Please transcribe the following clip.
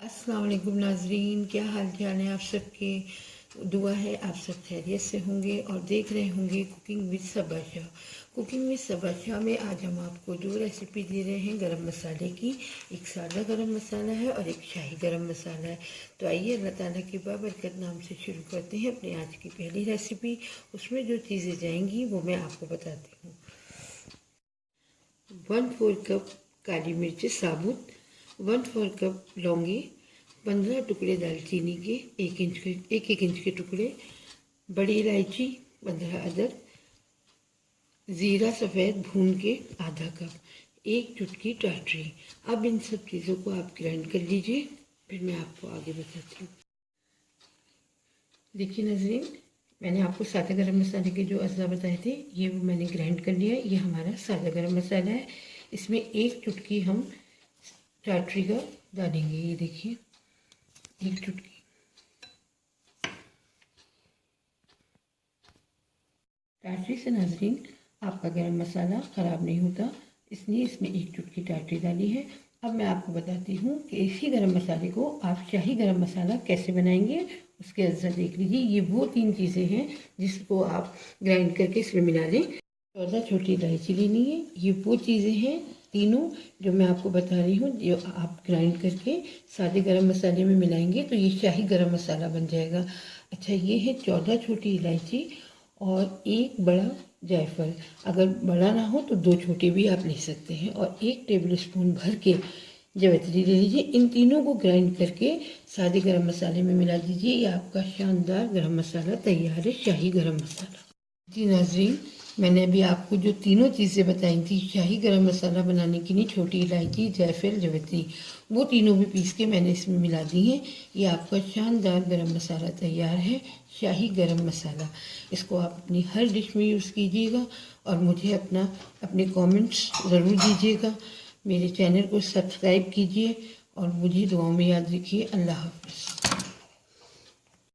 अस्सलाम वालेकुम नाजरीन, क्या हाल चाल है आप सबके। दुआ है आप सब खैरियत से होंगे और देख रहे होंगे cooking with Saba Shah. Cooking with Saba Shah में आज हम आपको दो रेसिपी दे रहे हैं गरम मसाले की। एक सादा गरम मसाला है और एक शाही गरम मसाला है। तो आइए अल्लाह ताला के बाबरकत नाम से शुरू करते हैं अपने आज की पहली रेसिपी। उसमें जो चीज़ें जाएंगी वो मैं आपको बताती हूँ। 1/4 कप काली मिर्च साबुत, 1/4 कप लौंगी, 15 टुकड़े दालचीनी के, एक इंच के टुकड़े, बड़ी इलायची 15 अदद, ज़ीरा सफ़ेद भून के आधा कप, एक चुटकी टाटरी। अब इन सब चीज़ों को आप ग्राइंड कर लीजिए, फिर मैं आपको आगे बताती हूँ। देखिए नाज़रीन, मैंने आपको सादा गरम मसाले के जो अज़्ज़ा बताए थे ये वो मैंने ग्राइंड कर लिया है। ये हमारा सादा गरम मसाला है। इसमें एक चुटकी हम टाटरी का डालेंगे। ये देखिए, एक चुटकी। टाटरी से नाज़रीन आपका गरम मसाला ख़राब नहीं होता, इसलिए इसमें एक चुटकी टाटरी डाली है। अब मैं आपको बताती हूँ कि इसी गरम मसाले को आप शाही गरम मसाला कैसे बनाएंगे। उसके अज्जा देख लीजिए। ये वो 3 चीज़ें हैं जिसको आप ग्राइंड करके इसमें मिला लें। 14 छोटी इलायची लेनी है। ये वो चीज़ें हैं तीनों जो मैं आपको बता रही हूँ, जो आप ग्राइंड करके सादे गरम मसाले में मिलाएंगे तो ये शाही गरम मसाला बन जाएगा। अच्छा, ये है 14 छोटी इलायची और एक बड़ा जायफल। अगर बड़ा ना हो तो 2 छोटे भी आप ले सकते हैं। और 1 टेबल स्पून भर के जावित्री ले लीजिए। इन तीनों को ग्राइंड करके सादे गरम मसाले में मिला दीजिए। ये आपका शानदार गरम मसाला तैयार है, शाही गरम मसाला। जी नाज़रीन, मैंने अभी आपको जो तीनों चीज़ें बताई थी शाही गरम मसाला बनाने के लिए, छोटी इलायची, जायफल, जावित्री, वो तीनों भी पीस के मैंने इसमें मिला दी हैं। ये आपका शानदार गरम मसाला तैयार है, शाही गरम मसाला। इसको आप अपनी हर डिश में यूज़ कीजिएगा और मुझे अपने कमेंट्स ज़रूर दीजिएगा। मेरे चैनल को सब्सक्राइब कीजिए और मुझे दुआओं में याद रखिए। अल्लाह हाफ़िज़।